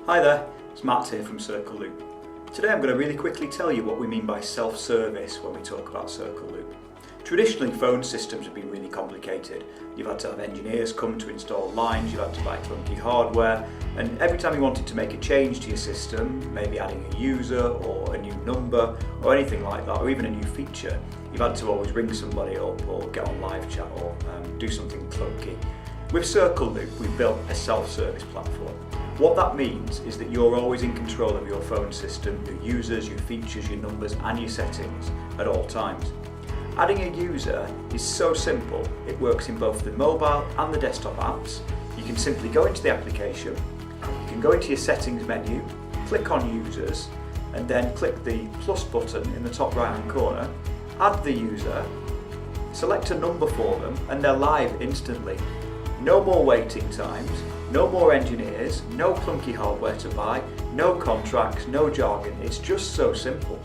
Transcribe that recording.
Hi there, it's Matt here from CircleLoop. Today I'm going to really quickly tell you what we mean by self-service when we talk about CircleLoop. Traditionally, phone systems have been really complicated. You've had to have engineers come to install lines, you've had to buy clunky hardware, and every time you wanted to make a change to your system, maybe adding a user or a new number or anything like that, or even a new feature, you've had to always ring somebody up or get on live chat or do something clunky. With CircleLoop, we've built a self-service platform. What that means is that you're always in control of your phone system, your users, your features, your numbers and your settings at all times. Adding a user is so simple. It works in both the mobile and the desktop apps. You can simply go into the application, you can go into your settings menu, click on users, and then click the plus button in the top right hand corner, add the user, select a number for them, and they're live instantly. No more waiting times, no more engineers, no clunky hardware to buy, no contracts, no jargon. It's just so simple.